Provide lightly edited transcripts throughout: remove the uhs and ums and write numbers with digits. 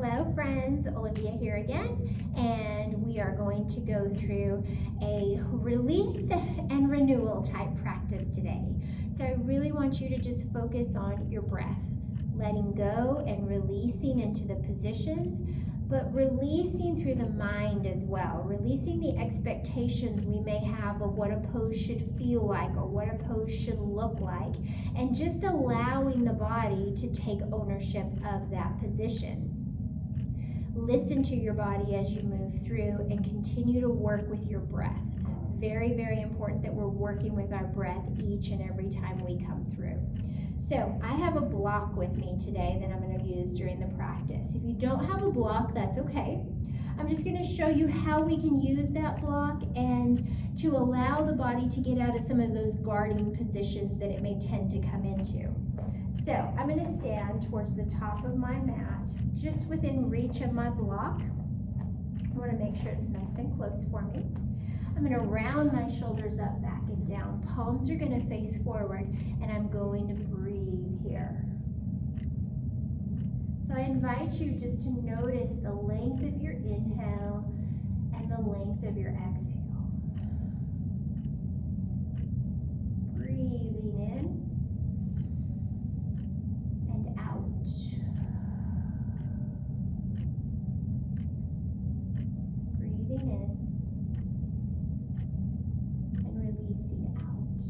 Hello friends, Olivia here again, and we are going to go through a release and renewal type practice today. So I really want you to just focus on your breath, letting go and releasing into the positions, but releasing through the mind as well, releasing the expectations we may have of what a pose should feel like or what a pose should look like, and just allowing the body to take ownership of that position. Listen to your body as you move through and continue to work with your breath. Very, very important that we're working with our breath each and every time we come through. So I have a block with me today that I'm going to use during the practice. If you don't have a block, that's okay. I'm just going to show you how we can use that block and to allow the body to get out of some of those guarding positions that it may tend to come into. So I'm going to stand towards the top of my mat, just within reach of my block. I want to make sure it's nice and close for me. I'm going to round my shoulders up, back and down. Palms are going to face forward, and I'm going to breathe here. So I invite you just to notice the length of your inhale and the length of your exhale. Breathing in and out. Breathing in and releasing out.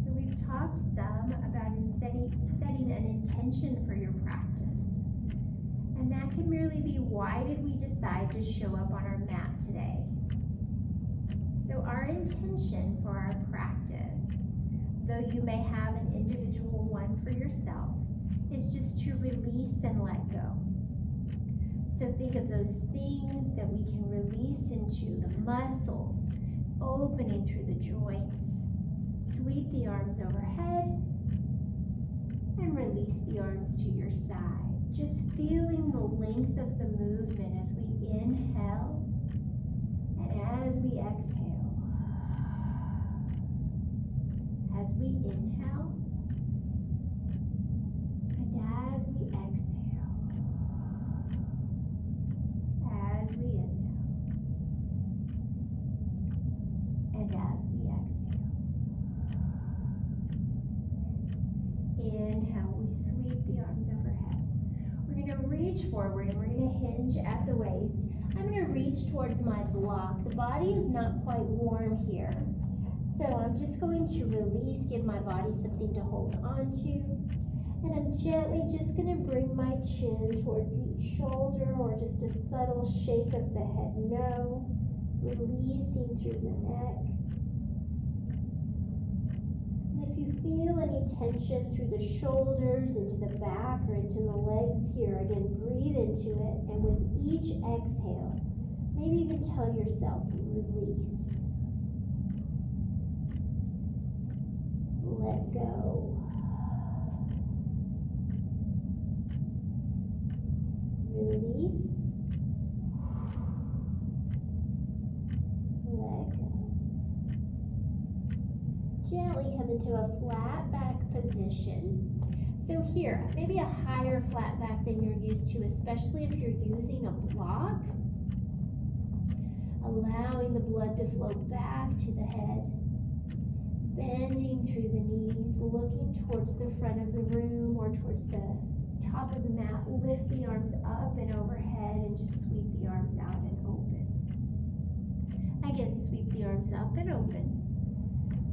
So we've talked some about setting an intention for your practice. And that can merely be, why did we decide to show up on our mat today? So our intention for our practice, though you may have an individual one for yourself, is just to release and let go. So think of those things that we can release into the muscles, opening through the joints. Sweep the arms overhead and release the arms to your side. Just feeling the length of the movement as we inhale and as we exhale. As we inhale and as we exhale. As we inhale and as we exhale. Inhale, we sweep the arms overhead. We're going to reach forward and we're going to hinge at the waist. I'm going to reach towards my block. The body is not quite warm here. So I'm just going to release, give my body something to hold on to. And I'm gently just going to bring my chin towards each shoulder, or just a subtle shake of the head no. Releasing through the neck. If you feel any tension through the shoulders, into the back, or into the legs here, again, breathe into it, and with each exhale, maybe even tell yourself, release. Let go. Release. Let go. Gently come into a flat back position. So here, maybe a higher flat back than you're used to, especially if you're using a block. Allowing the blood to flow back to the head. Bending through the knees, looking towards the front of the room or towards the top of the mat. Lift the arms up and overhead and just sweep the arms out and open. Again, sweep the arms up and open.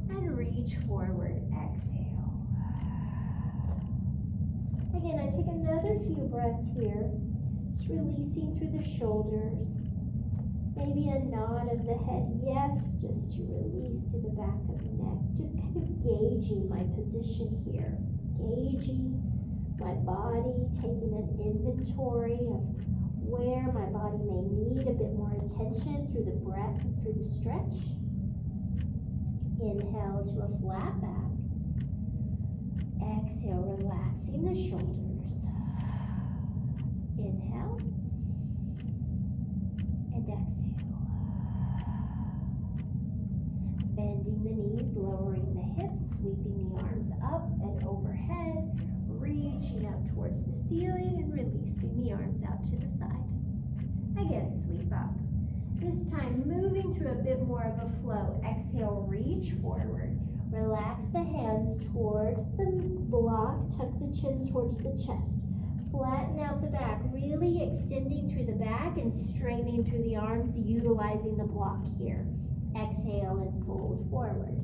And reach forward, exhale. Again, I take another few breaths here, just releasing through the shoulders. Maybe a nod of the head, yes, just to release to the back of the neck. Just kind of gauging my position here. Gauging my body, taking an inventory of where my body may need a bit more attention through the breath and through the stretch. Inhale to a flat back. Exhale, relaxing the shoulders. Inhale and exhale. Bending the knees, lowering the hips, sweeping the arms up and overhead, reaching up towards the ceiling and releasing the arms out to the side. Again, sweep up. This time, moving through a bit more of a flow. Exhale, reach forward. Relax the hands towards the block. Tuck the chin towards the chest. Flatten out the back, really extending through the back and straightening through the arms, utilizing the block here. Exhale and fold forward.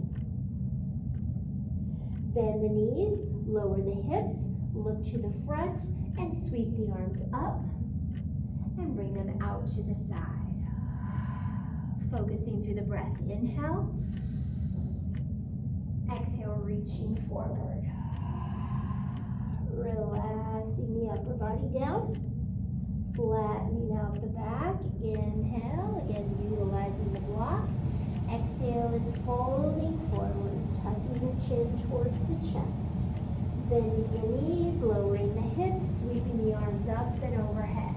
Bend the knees, lower the hips, look to the front, and sweep the arms up and bring them out to the side. Focusing through the breath. Inhale. Exhale, reaching forward. Relaxing the upper body down. Flattening out the back. Inhale, again utilizing the block. Exhale and folding forward, tucking the chin towards the chest. Bending the knees, lowering the hips, sweeping the arms up and overhead.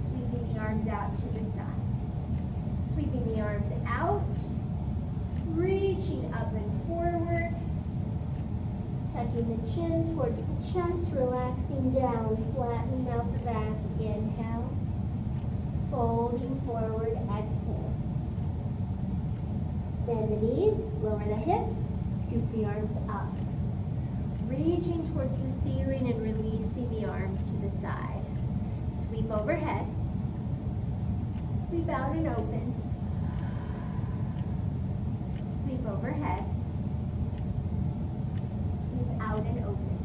Sweeping the arms out to the side. Sweeping the arms out, reaching up and forward. Tucking the chin towards the chest, relaxing down, flattening out the back. Inhale. Folding forward, exhale. Bend the knees, lower the hips, scoop the arms up. Reaching towards the ceiling and releasing the arms to the side. Sweep overhead. Sweep out and open. Sweep overhead. Sweep out and open.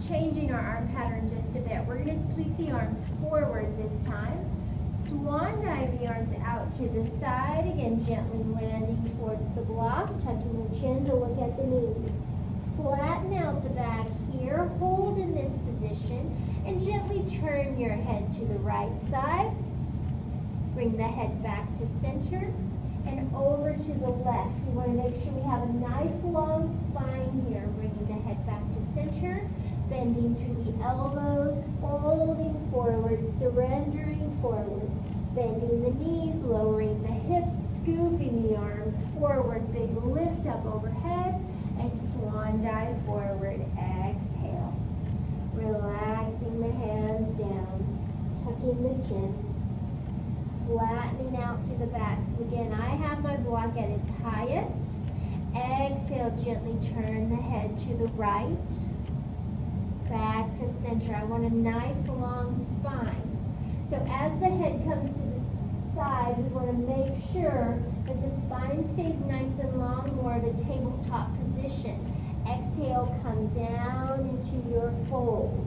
Changing our arm pattern just a bit. We're going to sweep the arms forward this time. Swan dive the arms out to the side. Again, gently landing towards the block. Tucking the chin to look at the knees. Flatten out the back here. Hold in this position. And gently turn your head to the right side. Bring the head back to center. And over to the left. We want to make sure we have a nice long spine here. Bringing the head back to center. Bending through the elbows. Folding forward. Surrendering forward. Bending the knees. Lowering the hips. Scooping the arms forward. Big lift up overhead. And swan dive forward. Exhale. Relaxing the hands down. Tucking the chin. Flattening out through the back. So again, I have my block at its highest. Exhale, gently turn the head to the right. Back to center. I want a nice long spine. So as the head comes to the side, we want to make sure that the spine stays nice and long, more of a tabletop position. Exhale, come down into your fold.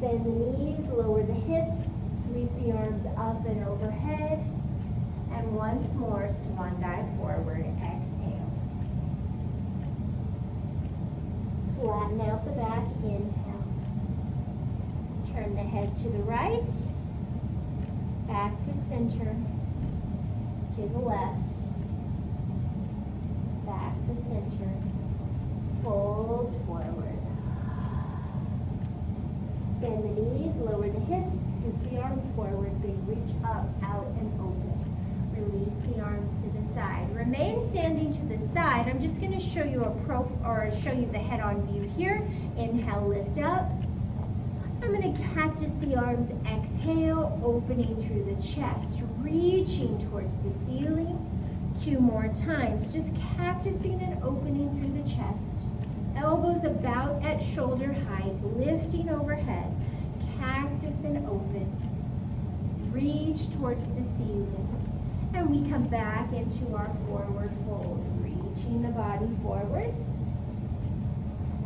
Bend the knees, lower the hips. Sweep the arms up and overhead. And once more, swan dive forward. Exhale. Flatten out the back. Inhale. Turn the head to the right. Back to center. To the left. Back to center. Fold forward. Bend the knees, lower the hips, scoop the arms forward, big reach up, out, and open. Release the arms to the side. Remain standing to the side. I'm just going to show you show you the head-on view here. Inhale, lift up. I'm going to cactus the arms. Exhale, opening through the chest, reaching towards the ceiling. 2 more times, just cactusing and opening through the chest. Elbows about at shoulder height, lifting overhead. Cactus and open. Reach towards the ceiling. And we come back into our forward fold. Reaching the body forward.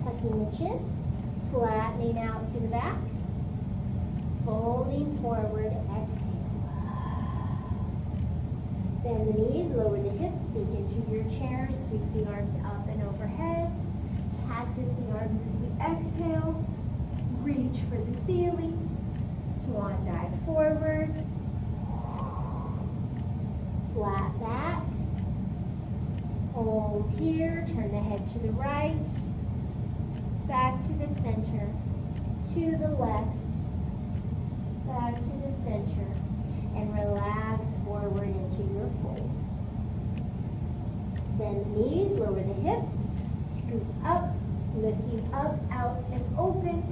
Tucking the chin. Flattening out through the back. Folding forward. Exhale. Bend the knees, lower the hips, sink into your chair. Sweep the arms up and overhead. Cactus the arms as we exhale. Reach for the ceiling. Swan dive forward. Flat back. Hold here. Turn the head to the right. Back to the center. To the left. Back to the center. And relax forward into your fold. Bend the knees, lower the hips. Scoop up, Lifting up, out, and open.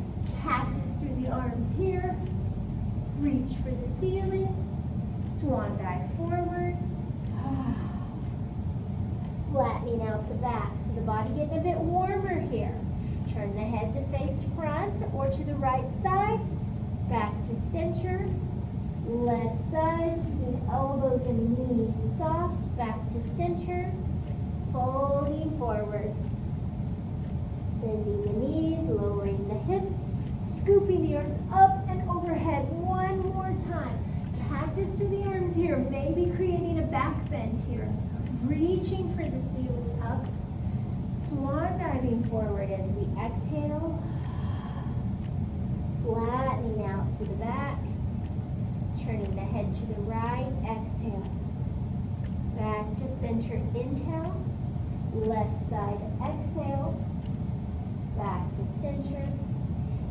Cactus through the arms here. Reach for the ceiling. Swan dive forward. Flattening out the back, so the body getting a bit warmer here. Turn the head to face front or to the right side. Back to center. Left side, keeping elbows and knees soft. Back to center. Folding forward. Bending the knees, lowering the hips. Scooping the arms up and overhead. One more time. Cactus through the arms here. Maybe creating a back bend here. Reaching for the ceiling up. Swan diving forward as we exhale. Flattening out through the back. Turning the head to the right. Exhale. Back to center. Inhale. Left side. Exhale. Back to center.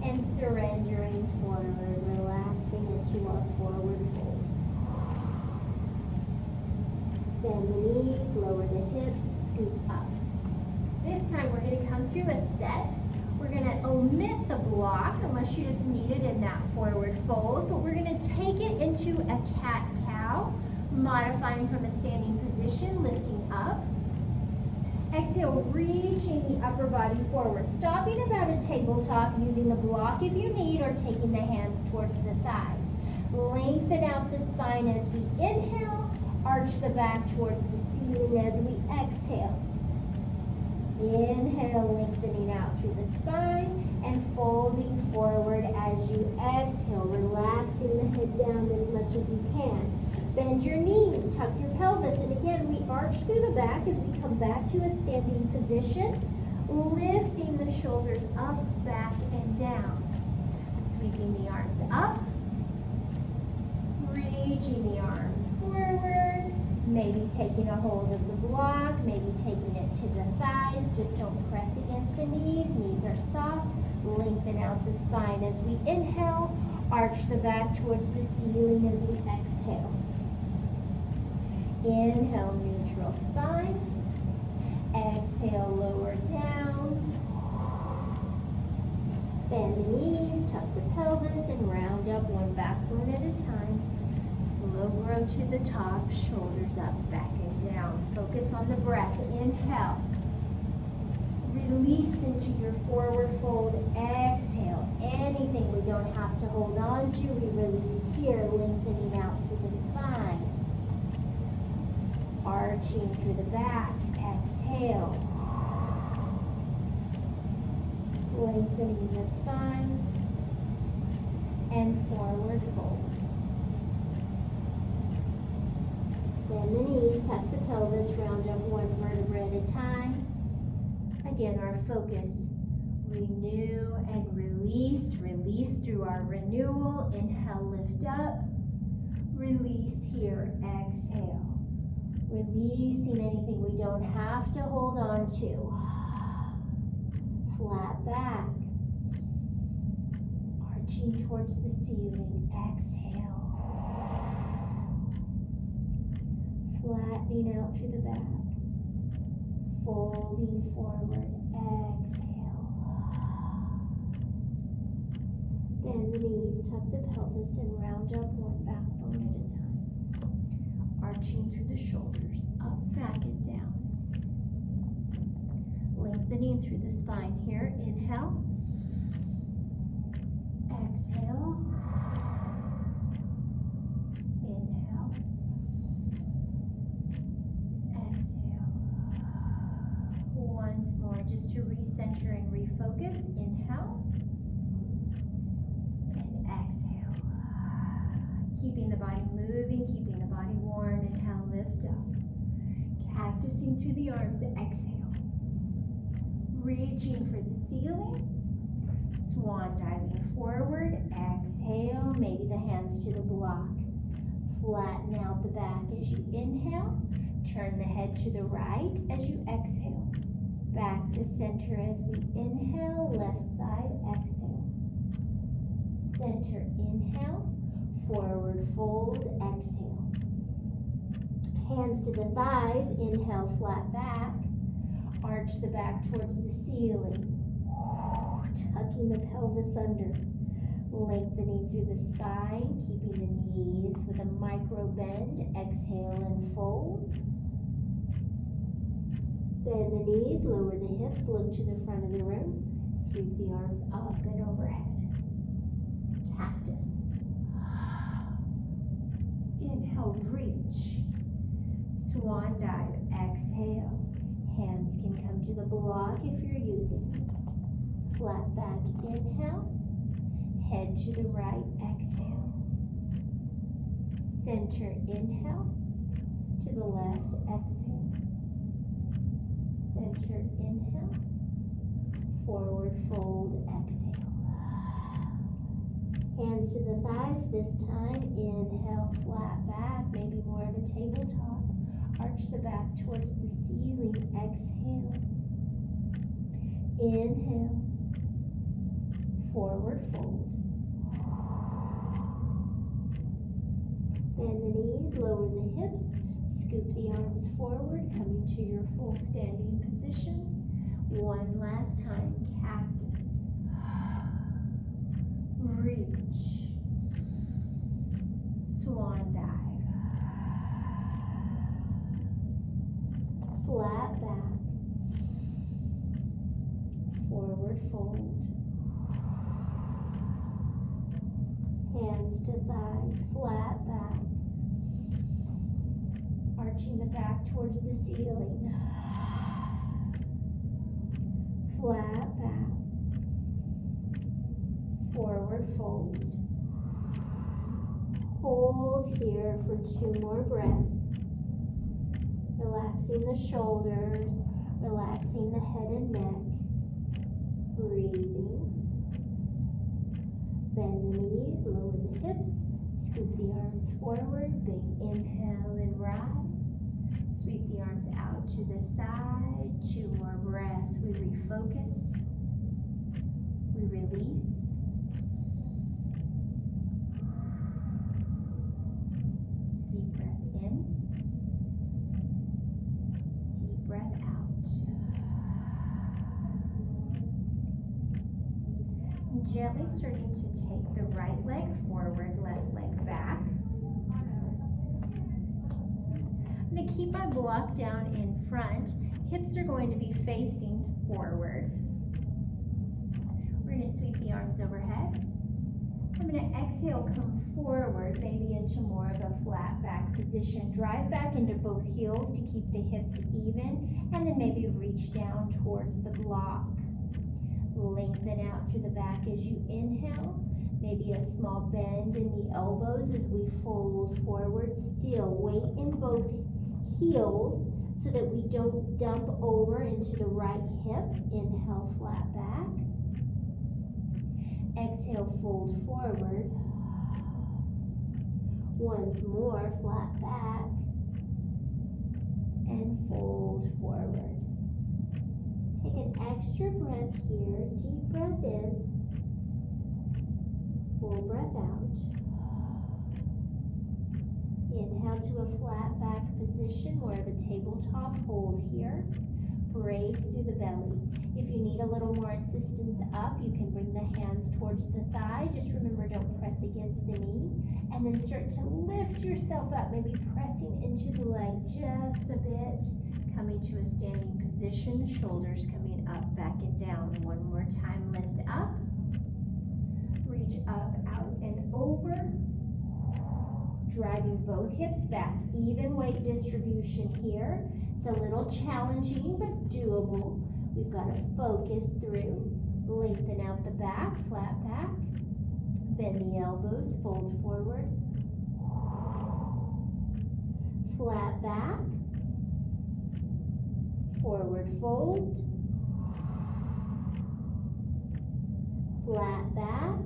And surrendering forward. Relaxing into our forward fold. Bend the knees, lower the hips, scoop up. This time we're going to come through a set. We're going to omit the block unless you just need it in that forward fold, but we're going to take it into a cat-cow, modifying from a standing position, lifting up. Exhale, reaching the upper body forward, stopping about a tabletop, using the block if you need, or taking the hands towards the thighs. Lengthen out the spine as we inhale. Arch the back towards the ceiling as we exhale. Inhale, lengthening out through the spine and folding forward as you exhale, relaxing the head down as much as you can. Bend your knees, tuck your pelvis, and again, we arch through the back as we come back to a standing position, lifting the shoulders up, back, and down. Sweeping the arms up. Reaching the arms forward, maybe taking a hold of the block, maybe taking it to the thighs. Just don't press against the knees. Knees are soft. Lengthen out the spine as we inhale. Arch the back towards the ceiling as we exhale. Inhale, neutral spine. Exhale, lower down. Bend the knees, tuck the pelvis, and round up one back bone at a time. Slow grow to the top, shoulders up, back and down. Focus on the breath. Inhale. Release into your forward fold. Exhale. Anything we don't have to hold on to, we release here, lengthening out through the spine. Arching through the back. Exhale. Lengthening the spine. And forward fold. Bend the knees, tuck the pelvis, round up one vertebra at a time. Again, our focus, renew and release. Release through our renewal. Inhale, lift up. Release here, exhale. Releasing anything we don't have to hold on to. Flat back. Arching towards the ceiling, exhale. Flattening out through the back. Folding forward, exhale. Bend the knees, tuck the pelvis, and round up one backbone at a time. Arching through the shoulders, up, back, and down. Lengthening through the spine here. Inhale. Exhale. Inhale. Exhale. Once more, just to recenter and refocus. Inhale. And exhale. Keeping the body moving, keeping the body warm. Inhale, lift up. Cactusing through the arms. Exhale. Reaching for the ceiling. Swan diving forward. Exhale. Maybe the hands to the block. Flatten out the back as you inhale. Turn the head to the right as you exhale. Back to center as we inhale. Left side. Exhale. Center. Inhale. Forward fold. Exhale. Hands to the thighs. Inhale. Flat back. Arch the back towards the ceiling. pelvis under. Lengthening through the spine, keeping the knees with a micro bend. Exhale and fold. Bend the knees, lower the hips, look to the front of the room. Sweep the arms up and overhead. Cactus. Inhale, reach. Swan dive. Exhale. Hands can come to the block if you're using. Flat back, inhale. Head to the right, exhale. Center, inhale. To the left, exhale. Center, inhale. Forward fold, exhale. Hands to the thighs this time. Inhale, flat back, maybe more of a tabletop. Arch the back towards the ceiling. Exhale. Inhale. Forward fold. Bend the knees, lower the hips. Scoop the arms forward, coming to your full standing position. One last time, cactus. Reach. Swan dive. Flat back. Forward fold. Hands to thighs, flat back. Arching the back towards the ceiling. Flat back. Forward fold. Hold here for 2 more breaths. Relaxing the shoulders, relaxing the head and neck. Breathing. Bend the knees, lower the hips, scoop the arms forward, big inhale and rise. Sweep the arms out to the side, 2 more breaths. We refocus, we release. Deep breath in, deep breath out. Gently starting to take the right leg forward, left leg back. I'm going to keep my block down in front. Hips are going to be facing forward. We're going to sweep the arms overhead. I'm going to exhale, come forward, maybe into more of a flat back position. Drive back into both heels to keep the hips even, and then maybe reach down towards the block. Lengthen out through the back as you inhale. Maybe a small bend in the elbows as we fold forward. Still weight in both heels so that we don't dump over into the right hip. Inhale, flat back. Exhale, fold forward. Once more, flat back. And fold forward. Take an extra breath here. Deep breath in. Full breath out. Inhale to a flat back position, more of a tabletop hold here. Brace through the belly. If you need a little more assistance up, you can bring the hands towards the thigh. Just remember, don't press against the knee. And then start to lift yourself up, maybe pressing into the leg just a bit. Coming to a standing position, shoulders coming up, back and down. One more time, lift up. Reach up, out, and over. Driving both hips back. Even weight distribution here. It's a little challenging, but doable. We've got to focus through. Lengthen out the back, flat back. Bend the elbows, fold forward. Flat back. Forward fold. Flat back.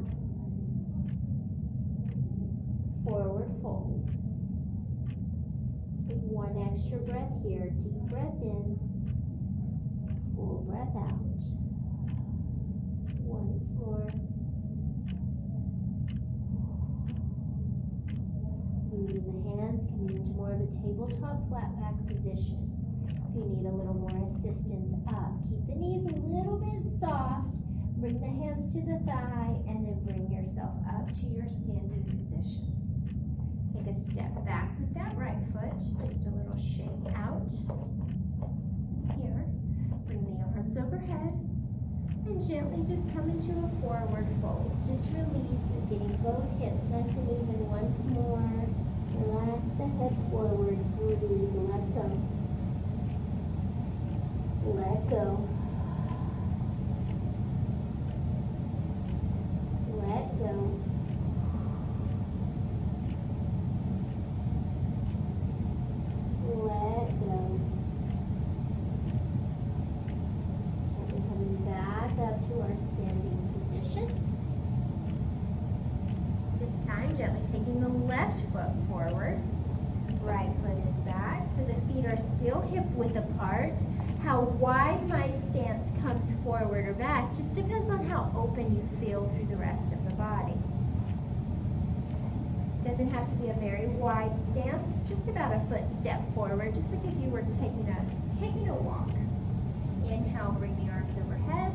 Forward fold. Take one extra breath here. Deep breath in. Full breath out. Once more. Moving the hands, coming into more of a tabletop flat back position. If you need a little more assistance up, keep the knees a little bit soft. Bring the hands hands to the thigh, and then bring yourself up to your standing position. Take a step back with that right foot, just a little shake out. Here, bring the arms overhead, and gently just come into a forward fold. Just release it, getting both hips nice and even once more. Relax the head forward, breathe, let go. Let go. Let go. Let go. Gently coming back up to our standing position. This time, gently taking the left foot forward. Right foot is back, so the feet are still hip width apart. How wide my stance comes forward or back just depends on how open you feel through the rest of the body. Doesn't have to be a very wide stance, just about a foot step forward, just like if you were taking a walk. Inhale, bring the arms overhead,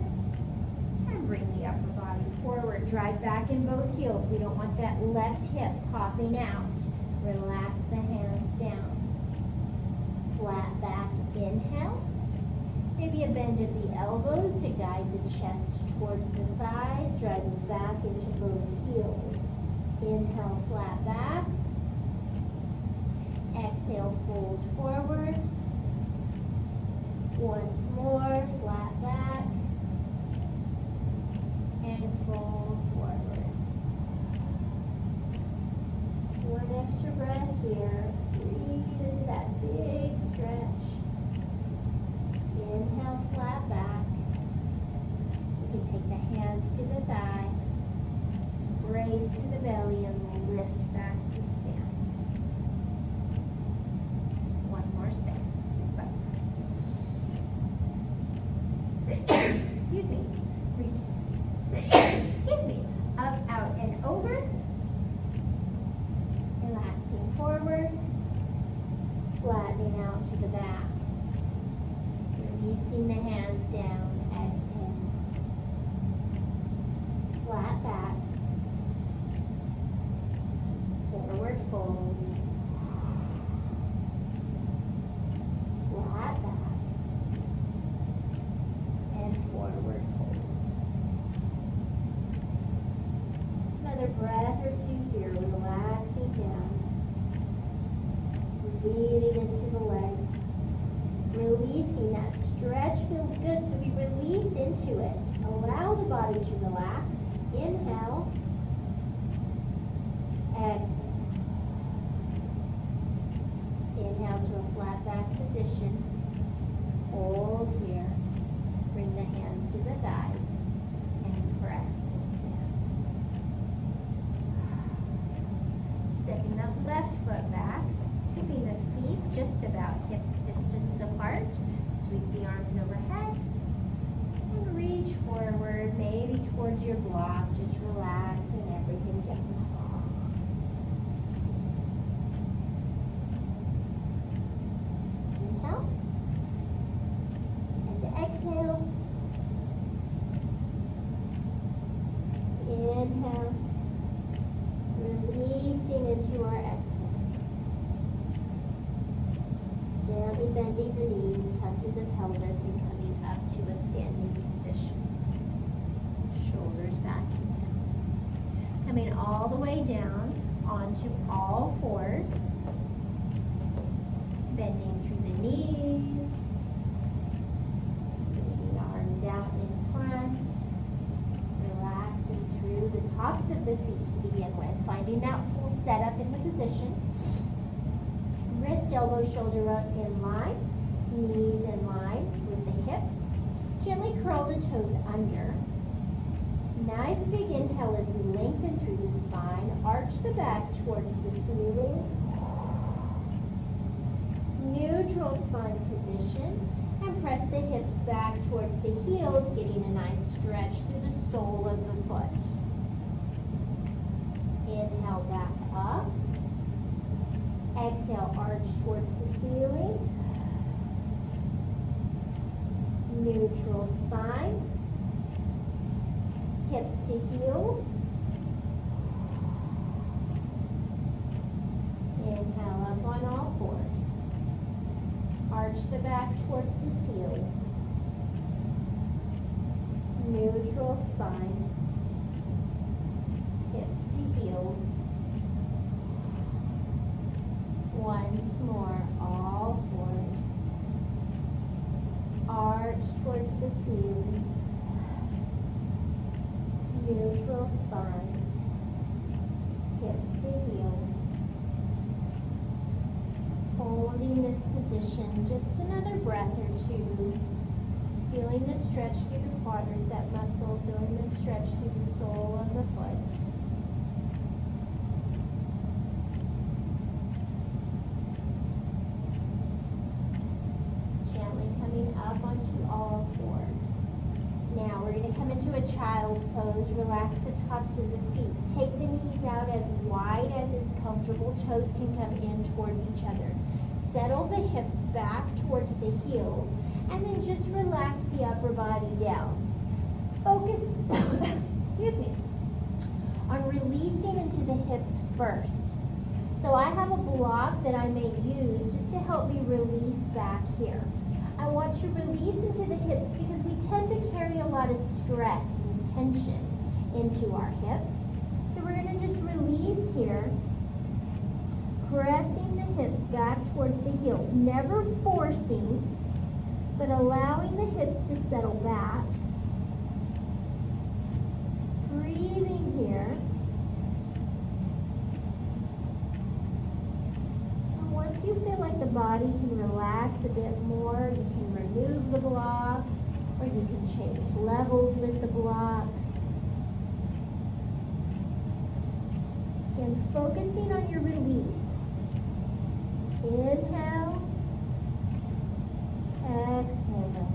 and bring the upper body forward. Drive back in both heels. We don't want that left hip popping out. Relax the hands down. Flat back, inhale. Maybe a bend of the elbows to guide the chest towards the thighs, driving back into both heels. Inhale, flat back. Exhale, fold forward. Once more, flat back. And fold forward. One extra breath here. Breathe into that big stretch. Inhale, flat back. You can take the hands to the thigh. Brace to the belly and lift back to stand. One more set. Excuse me. Reach. Excuse me. Up, out, and over. Relaxing forward. Flattening out through the back. Releasing the hands down. Exhale. Flat back. Forward fold. Flat back. And forward fold. Another breath or two here, relaxing down. Breathing into the legs. Releasing, that stretch feels good, so we release into it. Allow the body to relax. Inhale. Exhale. Inhale to a flat back position. Hold here. Bring the hands to the thighs and press to stand. Stepping that left foot back, keeping the feet just about hips distance apart. Sweep the arms overhead and reach forward, maybe towards your block, just relaxing everything down. Inhale and exhale. Inhale, releasing into our exhale. Gently bending the knees, tucking the pelvis, and coming up to a standing position. Shoulders back and down. Coming all the way down onto all fours. Bending through the knees. Bringing the arms out in front. Relaxing through the tops of the feet to begin with. Finding that full setup in the position. Wrist, elbow, shoulder in line. Knees in line with the hips. Gently curl the toes under. Nice big inhale as we lengthen through the spine. Arch the back towards the ceiling. Neutral spine position. And press the hips back towards the heels, getting a nice stretch through the sole of the foot. Inhale back up. Exhale, arch towards the ceiling. Neutral spine. hips to heels. Inhale up on all fours. Arch the back towards the ceiling. Neutral spine. Hips to heels. Once more, all fours. Arch towards the ceiling. Neutral spine. Hips to heels. Holding this position just another breath or two. Feeling the stretch through the quadricep muscle, feeling the stretch through the sole of the foot. Gently coming up onto all fours. Now we're going to come into a child's pose. Relax the tops of the feet. Take the knees out as wide as is comfortable. Toes can come in towards each other. Settle the hips back towards the heels, and then just relax the upper body down. Focus, excuse me, on releasing into the hips first. So I have a block that I may use just to help me release back here. I want to release into the hips because we tend to carry a lot of stress and tension into our hips. So we're going to just release here, pressing the hips back towards the heels, never forcing, but allowing the hips to settle back. Breathing here. And once you feel like the body can relax a bit more, you can remove the block, or you can change levels with the block. Again, focusing on your release. Inhale. Exhale.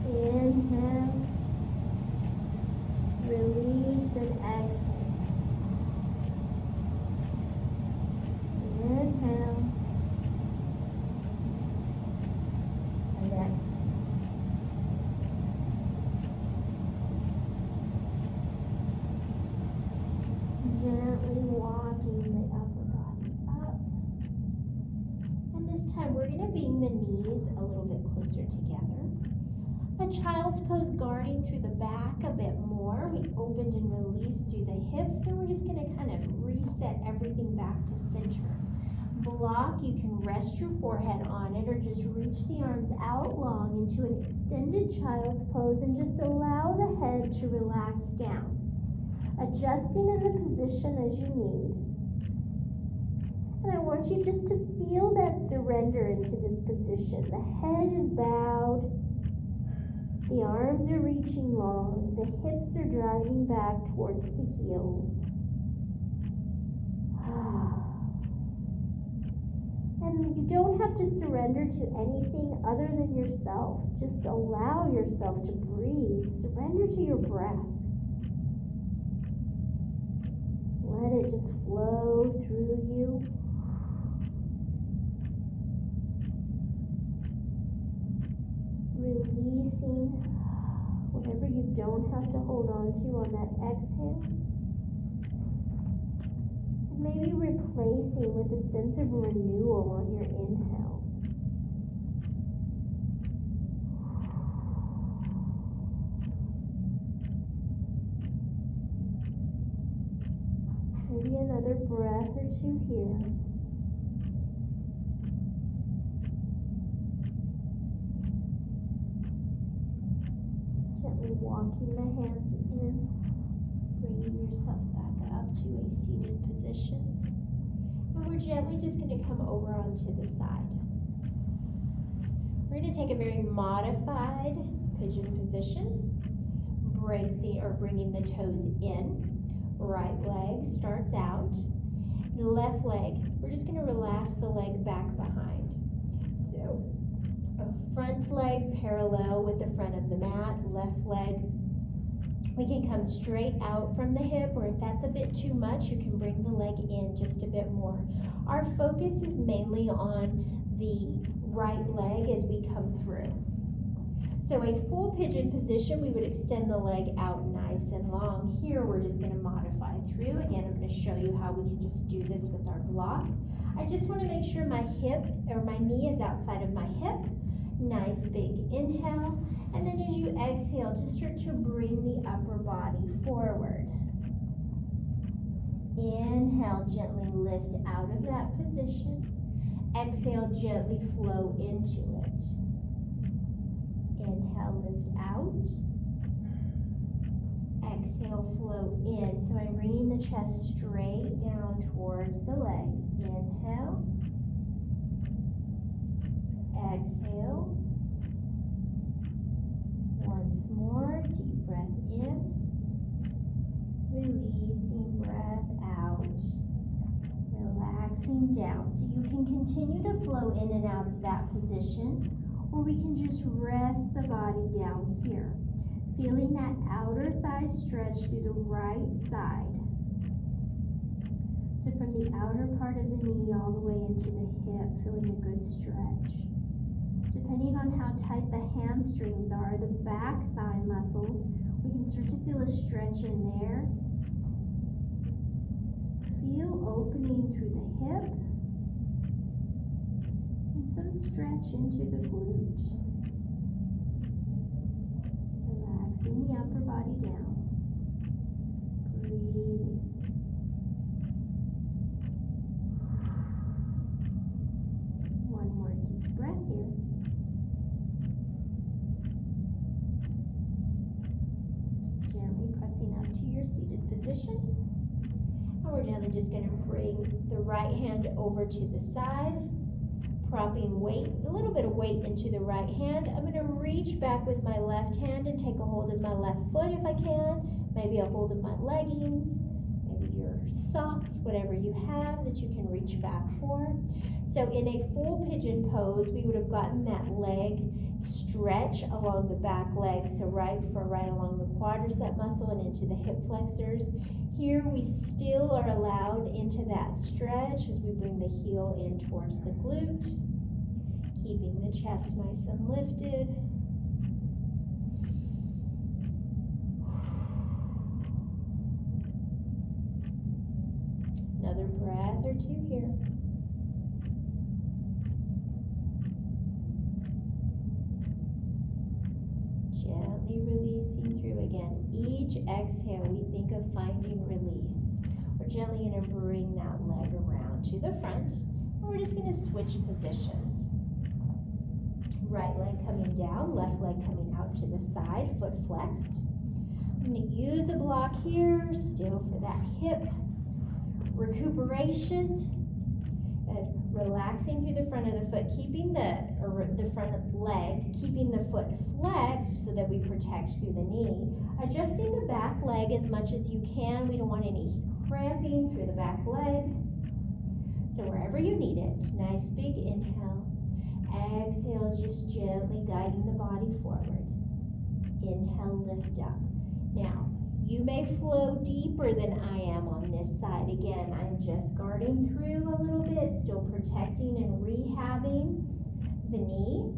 Inhale. Release and exhale. Inhale. And exhale. Gently walking the upper body up. And this time we're going to bring the knees a little bit closer together. A child's pose, guarding through the back a bit more. We opened and released through the hips. Now we're just going to kind of reset everything back to center. Block, you can rest your forehead on it or just reach the arms out long into an extended child's pose and just allow the head to relax down. Adjusting in the position as you need. And I want you just to feel that surrender into this position. The head is bowed. The arms are reaching long. The hips are driving back towards the heels. And you don't have to surrender to anything other than yourself. Just allow yourself to breathe. Surrender to your breath. Let it just flow through you. Releasing whatever you don't have to hold on to on that exhale. And maybe replacing with a sense of renewal on your inhale. Maybe another breath or two here. Gently walking the hands in, bringing yourself back up to a seated position. And we're gently just going to come over onto the side. We're going to take a very modified pigeon position, bracing or bringing the toes in. Right leg starts out. Left leg, we're just going to relax the leg back behind. So front leg parallel with the front of the mat. Left leg, we can come straight out from the hip, or if that's a bit too much, you can bring the leg in just a bit more. Our focus is mainly on the right leg as we come through. So a full pigeon position, we would extend the leg out nice and long. Here we're just going to modify through. Again, I'm going to show you how we can just do this with our block. I just want to make sure my hip or my knee is outside of my hip. Nice big inhale. And then as you exhale, just start to bring the upper body forward. Inhale, gently lift out of that position. Exhale, gently flow into it. Inhale, lift out. Exhale, flow in. So I'm bringing the chest straight down towards the leg. Inhale. Exhale. Once more, deep breath in. Releasing breath out. Relaxing down. So you can continue to flow in and out of that position, or we can just rest the body down here. Feeling that outer thigh stretch through the right side. So from the outer part of the knee all the way into the hip, feeling a good stretch. Depending on how tight the hamstrings are, the back thigh muscles, we can start to feel a stretch in there. Feel opening through the hip and some stretch into the glute. Relaxing the upper body down. Breathing. One more deep breath here. Gently pressing up to your seated position. And we're gently just going to bring the right hand over to the side, propping weight, a little bit of weight into the right hand. I'm going to reach back with my left hand and take a hold of my left foot if I can, maybe a hold of my leggings, maybe your socks, whatever you have that you can reach back for. So in a full pigeon pose, we would have gotten that leg stretch along the back leg, so right along the quadricep muscle and into the hip flexors. Here we still are allowed into that stretch as we bring the heel in towards the glute, keeping the chest nice and lifted. Another breath or two here. Gently releasing through again. Each exhale, we think of finding release. We're gently going to bring that leg around to the front. And we're just going to switch positions. Right leg coming down, left leg coming out to the side, foot flexed. I'm going to use a block here, still for that hip recuperation. And relaxing through the front of the foot, keeping the front leg, keeping the foot flexed so that we protect through the knee. Adjusting the back leg as much as you can. We don't want any cramping through the back leg. So wherever you need it, nice big inhale. Exhale, just gently guiding the body forward. Inhale, lift up. Now, you may flow deeper than I am on this side. Again, I'm just guarding through a little bit, still protecting and rehabbing the knee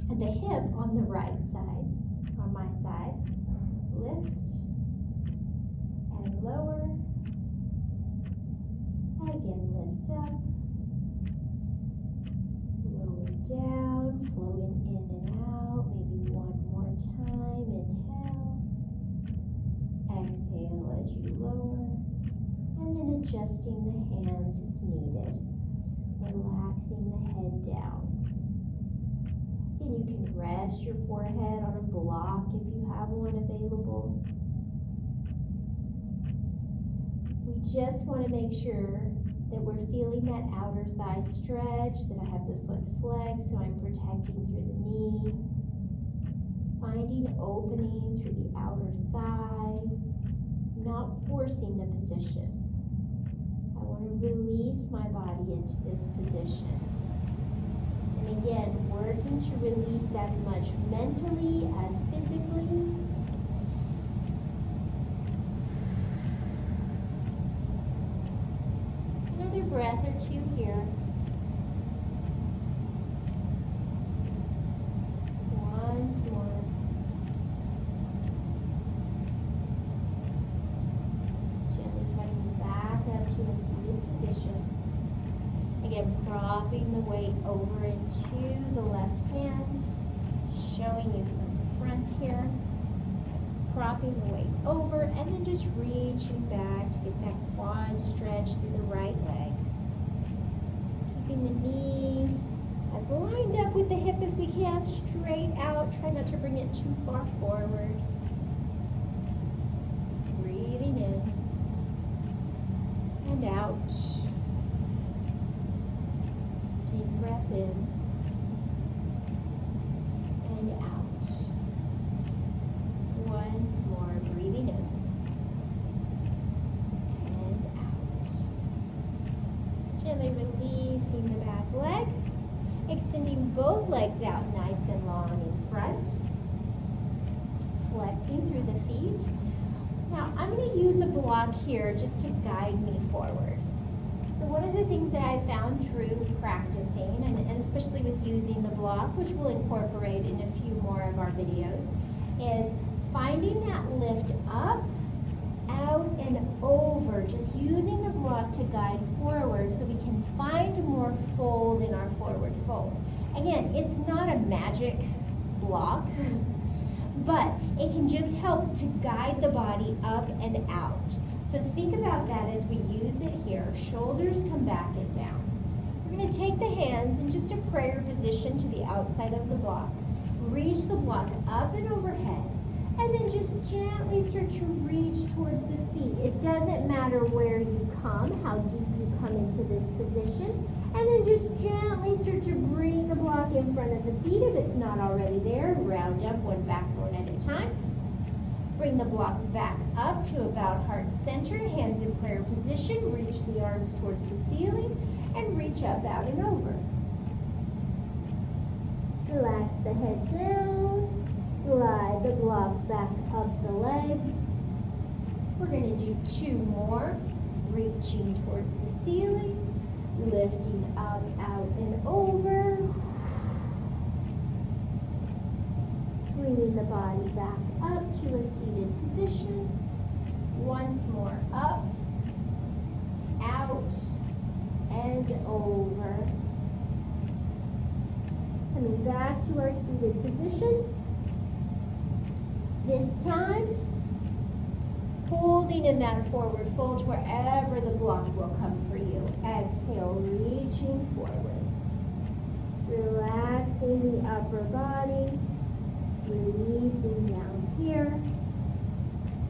and the hip on the right side. On my side, lift and lower. Again, lift up, lower down, flowing in and out. Maybe one more time. Inhale. Exhale as you lower, and then adjusting the hands as needed, relaxing the head down. And you can rest your forehead on a block if you have one available. We just want to make sure that we're feeling that outer thigh stretch, that I have the foot flexed, so I'm protecting through the knee. Finding opening through the outer thigh, not forcing the position. I want to release my body into this position. And again, working to release as much mentally as physically. Another breath or two here. Once more. again, propping the weight over into the left hand, showing you from the front here. Propping the weight over, and then just reaching back to get that quad stretch through the right leg. Keeping the knee as lined up with the hip as we can, straight out. Try not to bring it too far forward. Breathing in and out. Deep breath in and out. Once more, breathing in and out. Gently releasing the back leg, extending both legs out nice and long in front, flexing through the feet. Now, I'm going to use a block here just to guide me forward. So one of the things that I found through practicing, and especially with using the block, which we'll incorporate in a few more of our videos, is finding that lift up, out, and over, just using the block to guide forward so we can find more fold in our forward fold. Again, it's not a magic block, but it can just help to guide the body up and out. So think about that as we use it here. Shoulders come back and down. We're going to take the hands in just a prayer position to the outside of the block. Reach the block up and overhead. And then just gently start to reach towards the feet. It doesn't matter where you come, how deep you come into this position. And then just gently start to bring the block in front of the feet. If it's not already there, round up one back bone at a time. Bring the block back up to about heart center, hands in prayer position. Reach the arms towards the ceiling and reach up, out, and over. Relax the head down. Slide the block back up the legs. We're going to do 2 more. Reaching towards the ceiling, lifting up, out, and over. Bringing the body back up to a seated position. Once more, up, out, and over. Coming back to our seated position. This time, holding in that forward fold wherever the block will come for you. Exhale, reaching forward. Relaxing the upper body, releasing down here.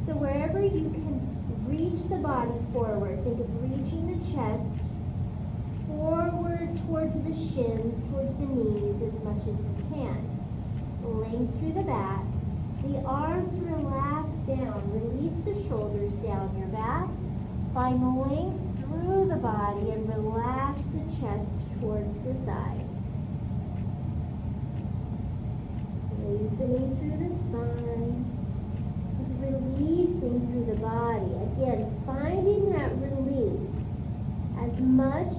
So wherever you can reach the body forward, think of reaching the chest forward towards the shins, towards the knees as much as you can. Length through the back. The arms relax down. Release the shoulders down your back. Find length through the body and relax the chest towards the thighs. Lengthening through the spine. Releasing through the body. Again, finding that release. As much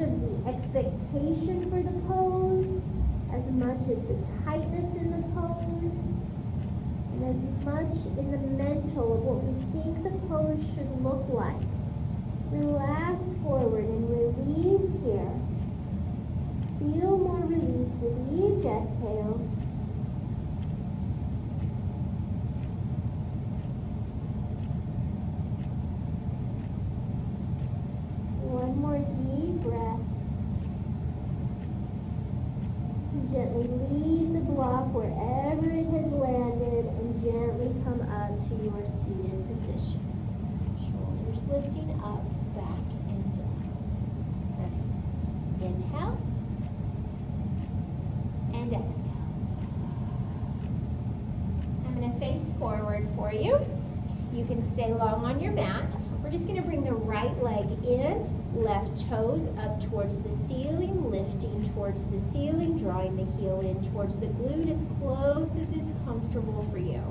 of the expectation for the pose, as much as the tightness in the pose, and as much in the mental of what we think the pose should look like. Relax forward and release here. Feel more release with each exhale. One more deep breath. Gently leave the block wherever it has landed and gently come up to your seated position. Shoulders lifting up, back, and down. Perfect. Inhale and exhale. I'm going to face forward for you. You can stay long on your mat. We're just going to bring the right leg in, left toes up towards the ceiling, lifting towards the ceiling, drawing the heel in towards the glute as close as is comfortable for you.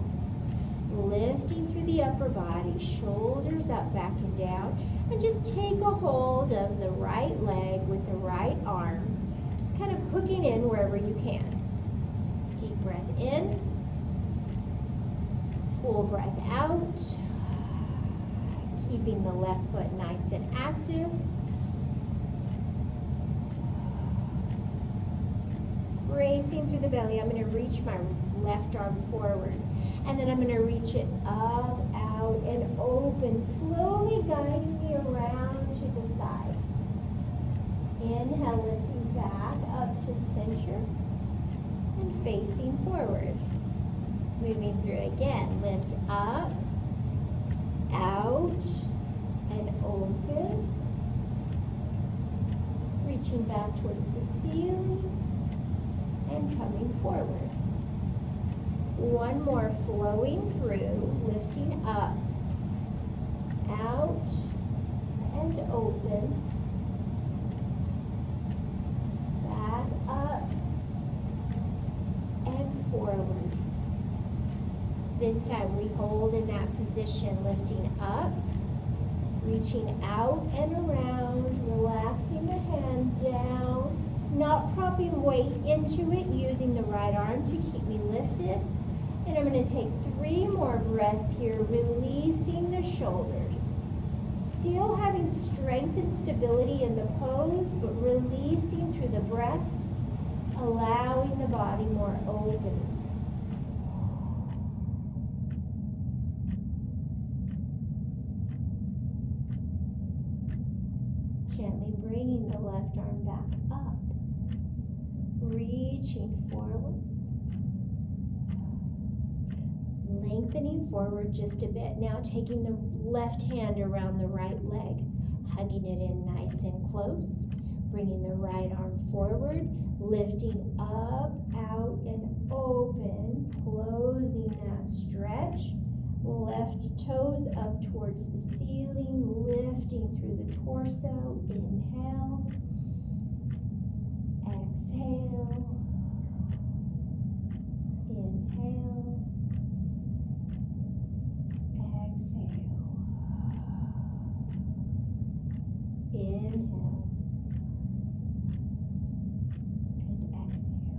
Lifting through the upper body, shoulders up, back, and down, and just take a hold of the right leg with the right arm, just kind of hooking in wherever you can. Deep breath in, full breath out. Keeping the left foot nice and active. bracing through the belly. I'm going to reach my left arm forward. And then I'm going to reach it up, out, and open, slowly guiding me around to the side. Inhale, lifting back up to center and facing forward. Moving through again. Lift up, out, and open. Reaching back towards the ceiling and coming forward. One more, flowing through, lifting up, out, and open. Back up and forward. This time we hold in that position, lifting up, reaching out and around, relaxing the hand down, not propping weight into it, using the right arm to keep me lifted. And I'm going to take 3 more breaths here, releasing the shoulders. Still having strength and stability in the pose, but releasing through the breath, allowing the body more open. Gently bringing the left arm back up, reaching forward, lengthening forward just a bit. Now taking the left hand around the right leg, hugging it in nice and close, bringing the right arm forward, lifting up, out, and open, closing that stretch. Left toes up towards the ceiling, lifting through the torso. Inhale, exhale, inhale, exhale, inhale, and exhale.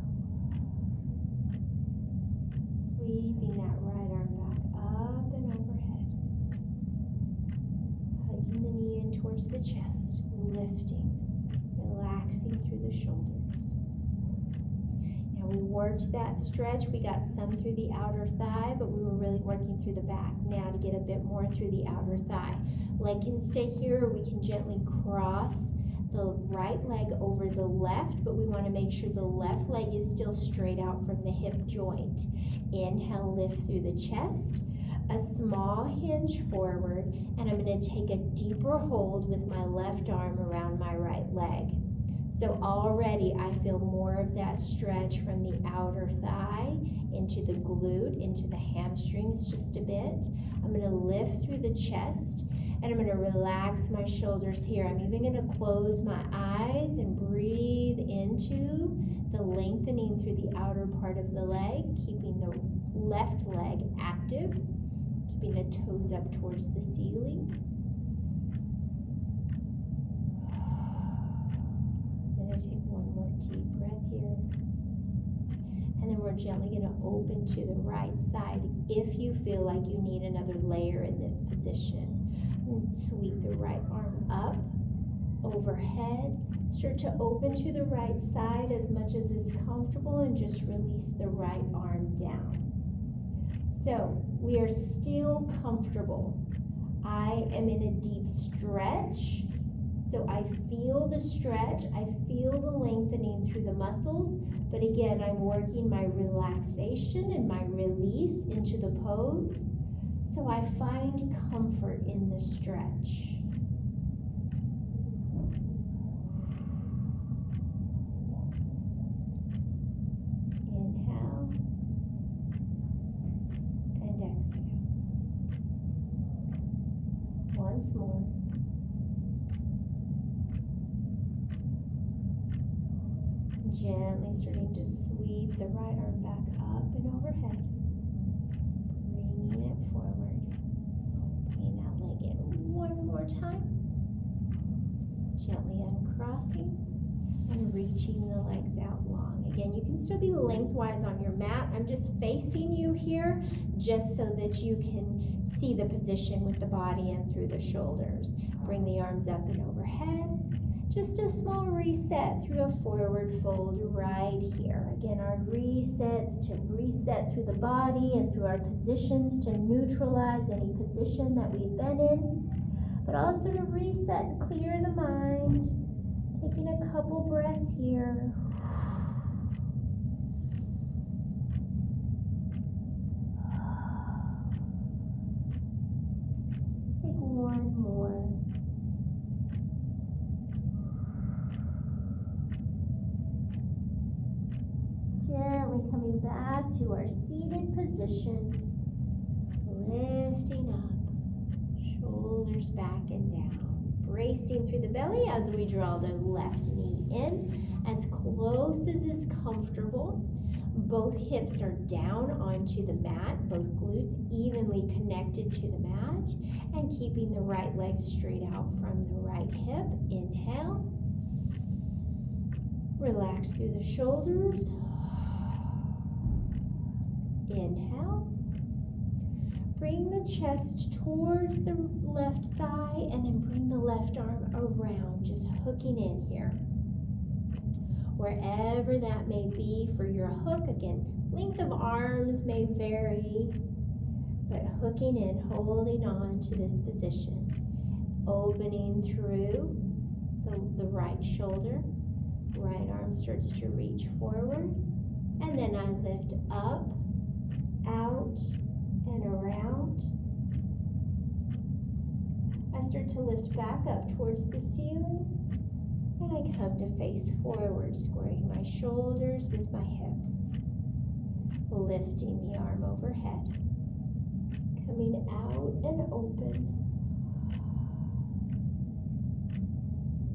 Sweeping that right arm back up and overhead. Hugging the knee in towards the chest, lifting, relaxing through the shoulders. Now we worked that stretch. We got some through the outer thigh, but we were really working through the back. Now to get a bit more through the outer thigh. Leg can stay here, or we can gently cross the right leg over the left, but we want to make sure the left leg is still straight out from the hip joint. Inhale, lift through the chest, a small hinge forward, and I'm going to take a deeper hold with my left arm around my right leg. So already I feel more of that stretch from the outer thigh into the glute, into the hamstrings just a bit. I'm going to lift through the chest, and I'm going to relax my shoulders here. I'm even going to close my eyes and breathe into the lengthening through the outer part of the leg, keeping the left leg active, keeping the toes up towards the ceiling. I'm going to take one more deep breath here. And then we're gently going to open to the right side if you feel like you need another layer in this position. And sweep the right arm up, overhead. Start to open to the right side as much as is comfortable, and just release the right arm down. So we are still comfortable. I am in a deep stretch. So I feel the stretch, I feel the lengthening through the muscles, but again, I'm working my relaxation and my release into the pose. So I find comfort in the stretch. Inhale and exhale. Once more. Gently starting to sweep the right arm back up and overhead. Bringing it forward. Bringing that leg in one more time. Gently uncrossing and reaching the legs out long. Again, you can still be lengthwise on your mat. I'm just facing you here just so that you can see the position with the body and through the shoulders. Bring the arms up and overhead. just a small reset through a forward fold right here. Again, our resets to reset through the body and through our positions to neutralize any position that we've been in, but also to reset and clear the mind. Taking a couple breaths here. Let's take one more. Gently coming back to our seated position, lifting up, shoulders back and down, bracing through the belly as we draw the left knee in as close as is comfortable. Both hips are down onto the mat, both glutes evenly connected to the mat, and keeping the right leg straight out from the right hip. Inhale, relax through the shoulders. Inhale, bring the chest towards the left thigh and then bring the left arm around, just hooking in here. Wherever that may be for your hook, again, length of arms may vary, but hooking in, holding on to this position, opening through the right shoulder, right arm starts to reach forward, and then I lift up, out, and around. I start to lift back up towards the ceiling, and I come to face forward, squaring my shoulders with my hips, lifting the arm overhead, coming out and open,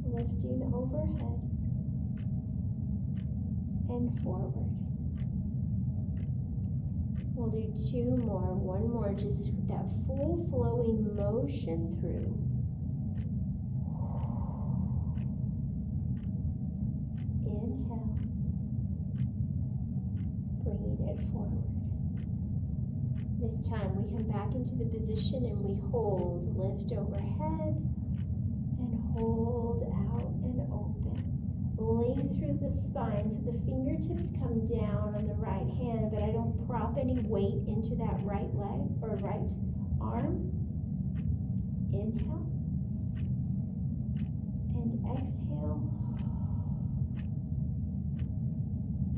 lifting overhead and forward. We'll do two more, one more, just that full flowing motion through. Inhale, bringing it forward. This time we come back into the position and we hold, lift overhead and hold out and open. Length through the spine so the fingertips come down on the right hand, but I don't prop any weight into that right leg or right arm. Inhale and exhale.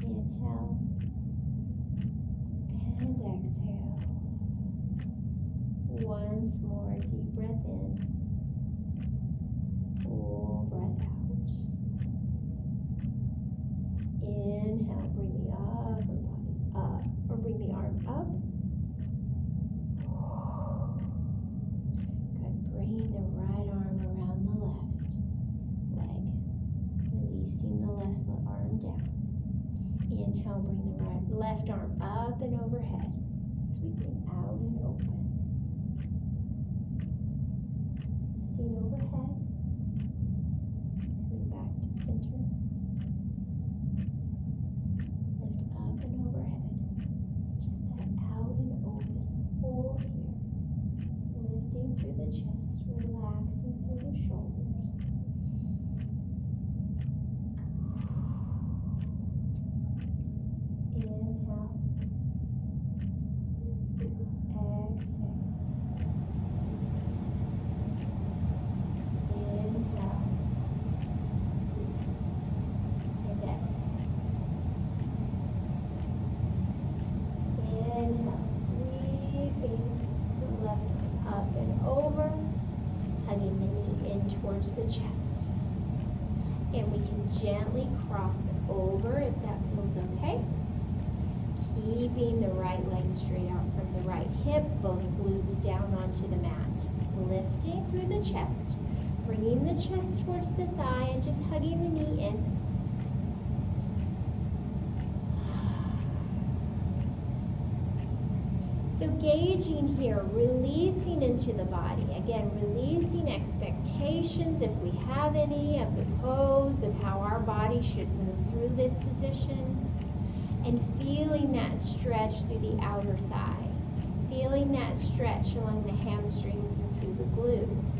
Inhale and exhale. Once more, deep breath in, full breath out. Inhale, bring the upper body up, or bring the arm up. Good, bring the right arm around the left leg, releasing the left arm down. Inhale, bring the left arm up and overhead, sweeping out and open. Lifting overhead, coming back to center. Lift up and overhead, just that out and open. Hold here, lifting through the chest, relaxing through the shoulders. Inhale, exhale. Inhale and exhale. Inhale, sweeping the left up and over, hugging the knee in towards the chest. And we can gently cross over if that feels okay. Keeping the right leg straight out from the right hip, both glutes down onto the mat. Lifting through the chest, bringing the chest towards the thigh and just hugging the knee in. So gauging here, releasing into the body. Again, releasing expectations, if we have any, of the pose, of how our body should move through this position. And feeling that stretch through the outer thigh. Feeling that stretch along the hamstrings and through the glutes.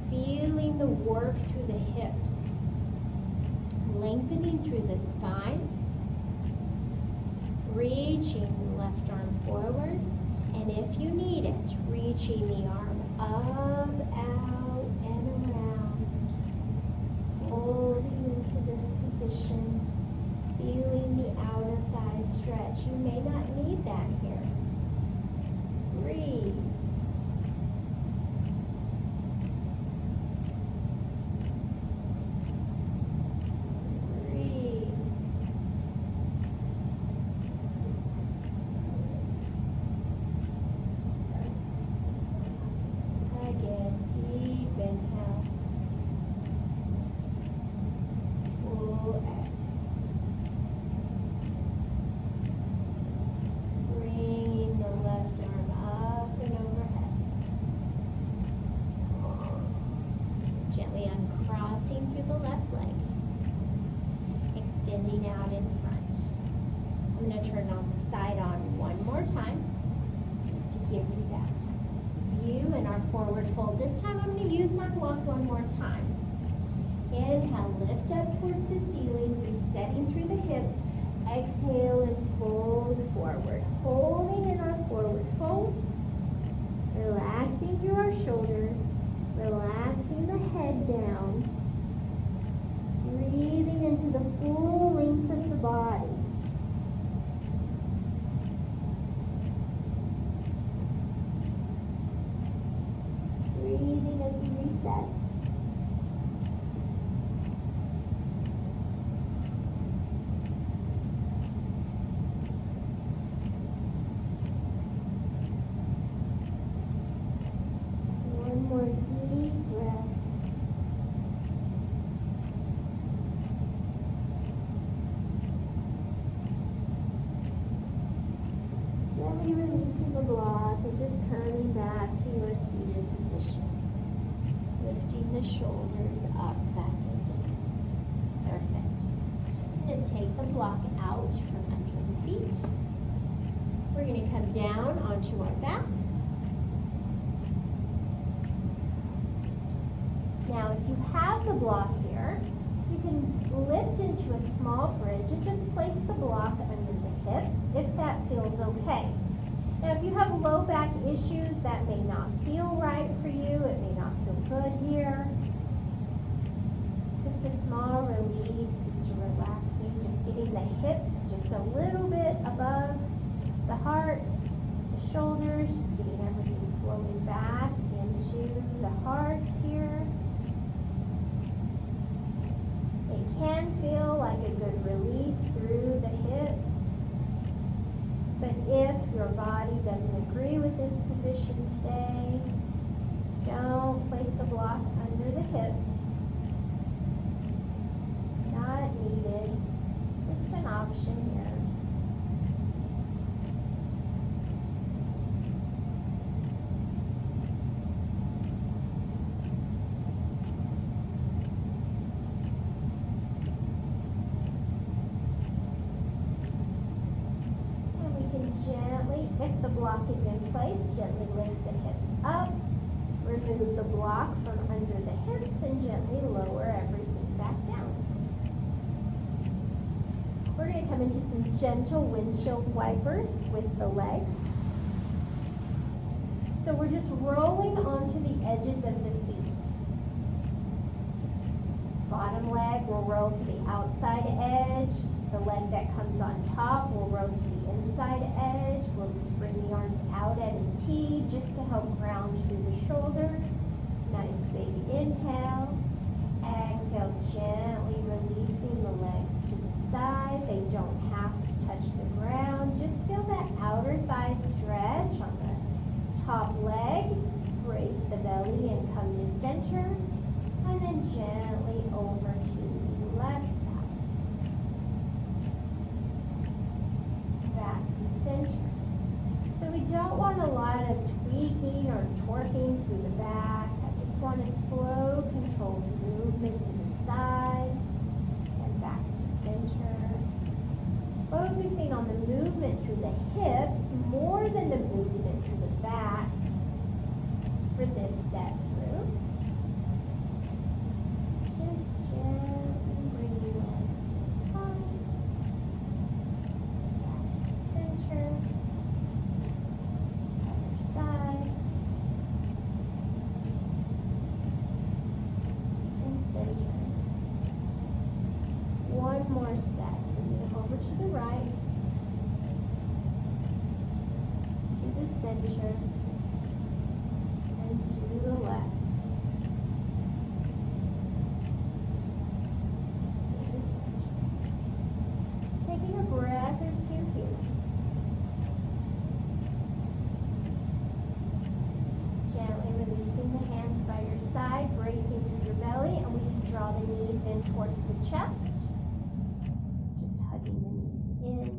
Feeling the work through the hips. lengthening through the spine, reaching the left arm forward, and if you need it, reaching the arm up, out, and around, holding into this position, feeling the outer thigh stretch. You may not need that here. Breathe. Out in front. I'm going to turn on the side on one more time just to give you that view in our forward fold. This time I'm going to use my block one more time. Inhale, lift up towards the ceiling, resetting through the hips. Exhale and fold forward. Holding in our forward fold. Relaxing through our shoulders. Relaxing the head down. Breathing into the full length of the body. Breathing as we reset. One more deep breath. Gently releasing the block and just coming back to your seated position. Lifting the shoulders up, back and down. Perfect. And take the block out from under the feet. We're going to come down onto our back. Now, if you have the block here, you can lift into a small bridge and just place the block under the hips if that feels okay. Now, if you have low back issues, that may not feel right for you. It may not feel good here. Just a small release, just a relaxing, just getting the hips just a little bit above the heart, the shoulders, just getting everything flowing back into the heart here. It can feel like a good release through the hips. But if your body doesn't agree with this position today, don't place the block under the hips. Not needed, just an option here. Gently, if the block is in place, gently lift the hips up, remove the block from under the hips, and gently lower everything back down. We're going to come into some gentle windshield wipers with the legs. So we're just rolling onto the edges of the feet. Bottom leg will roll to the outside edge. The leg that comes on top will roll to the inside edge. We'll just bring the arms out at a T just to help ground through the shoulders. Nice big inhale. Exhale, gently releasing the legs to the side. They don't have to touch the ground. Just feel that outer thigh stretch on the top leg. Brace the belly and come to center. And then gently over to the left side. Back to center. So we don't want a lot of tweaking or torquing through the back. I just want a slow, controlled movement to the side and back to center. Focusing on the movement through the hips more than the movement through the back for this set through. Just gently bring the legs to the right, to the center, and to the left. To the center. Taking a breath or two here. Gently releasing the hands by your side, bracing through your belly, and we can draw the knees in towards the chest. Just hugging the knees in.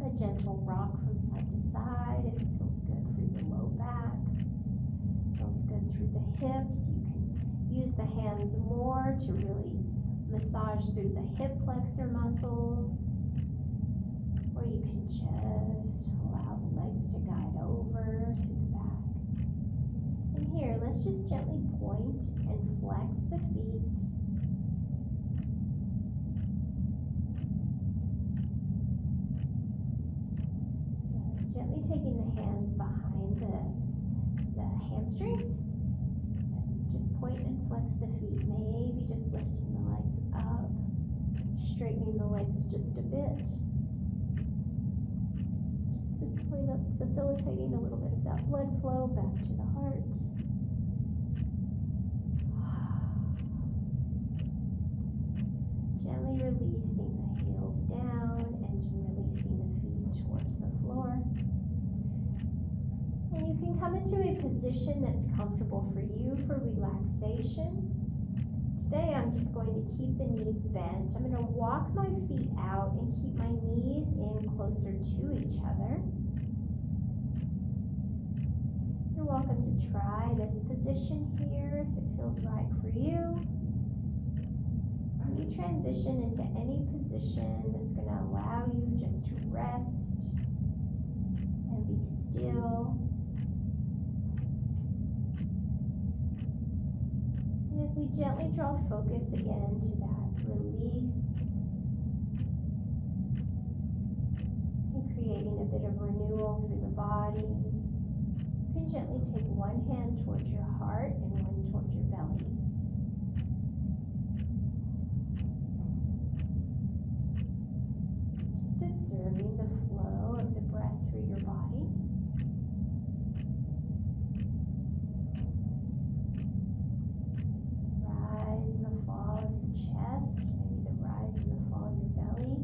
A gentle rock from side to side if it feels good for your low back. Feels good through the hips. You can use the hands more to really massage through the hip flexor muscles. Or you can just allow the legs to guide over through the back. And here, let's just gently point and flex the feet. Gently taking the hands behind the hamstrings. Just point and flex the feet. Maybe just lifting the legs up. Straightening the legs just a bit. Facilitating a little bit of that blood flow back to the heart. Gently releasing the heels down and releasing the feet towards the floor. And you can come into a position that's comfortable for you for relaxation. Today I'm just going to keep the knees bent. I'm going to walk my feet out and keep my knees in closer to each other. You're welcome to try this position here if it feels right for you. You transition into any position that's going to allow you just to rest and be still. And as we gently draw focus again to that release and creating a bit of renewal through the body, you can gently take one hand towards your heart and one towards your belly. Just observing the flow of the breath through your body. Rise and the fall of your chest, maybe the rise and the fall of your belly.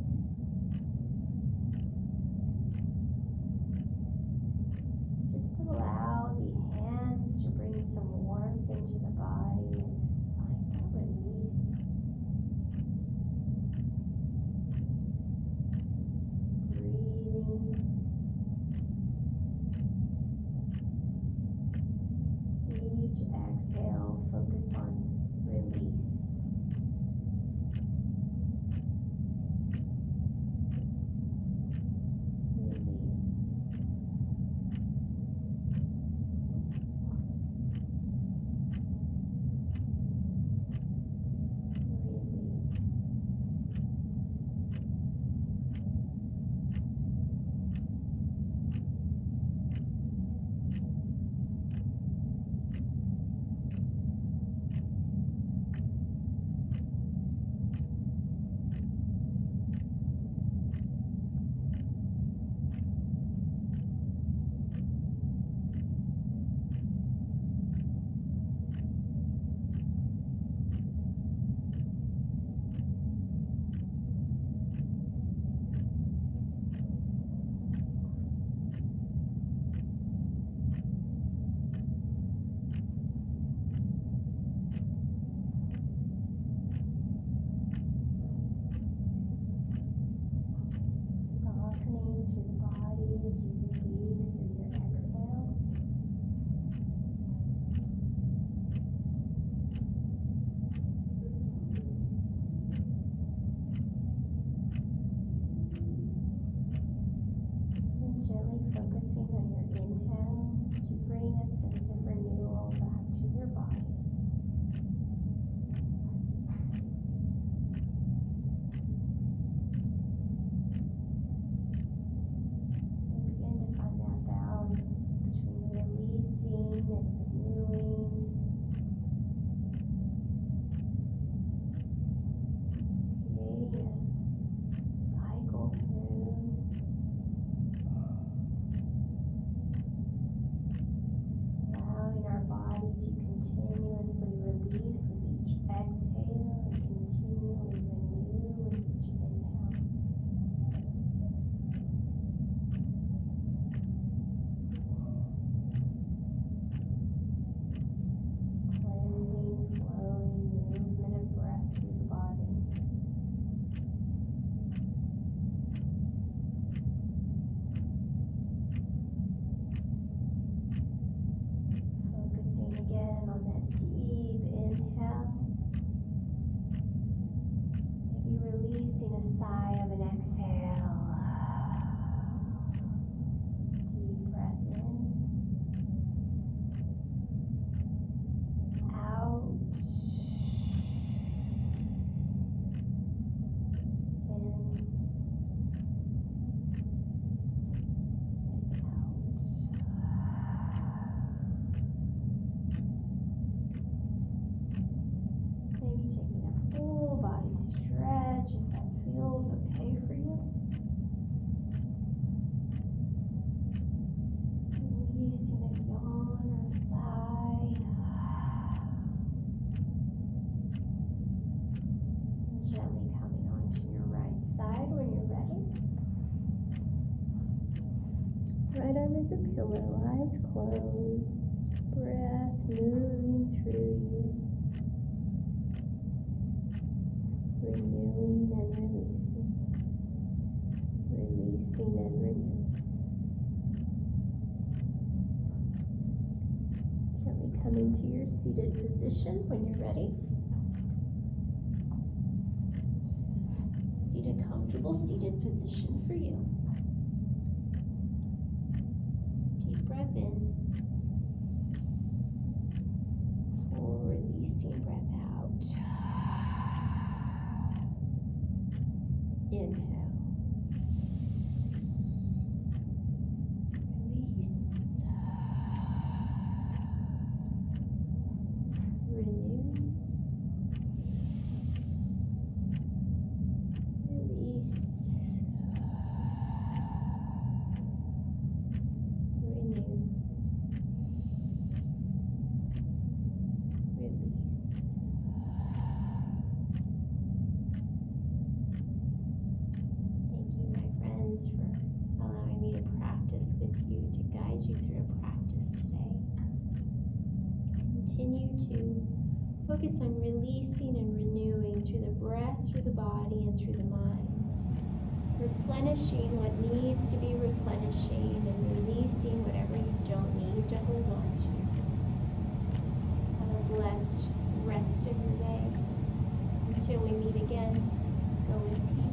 Just allow the hands to bring some warmth into the body and find that release. Breathe right arm is a pillow, eyes closed, breath moving through you, renewing and releasing, releasing and renewing. Gently come into your seated position when you're ready. Find a comfortable seated position for you. Deep breath in. Full releasing breath out. Inhale. Release. Renew. Release. Renew. Release. Thank you, my friends, for allowing me to practice with you, to guide you through a practice today. Continue to focus on releasing and renewing through the breath, through the body, and through the mind. Replenishing what needs to be replenishing and releasing whatever you don't need to hold on to. Have a blessed rest of your day. Until we meet again, go with peace.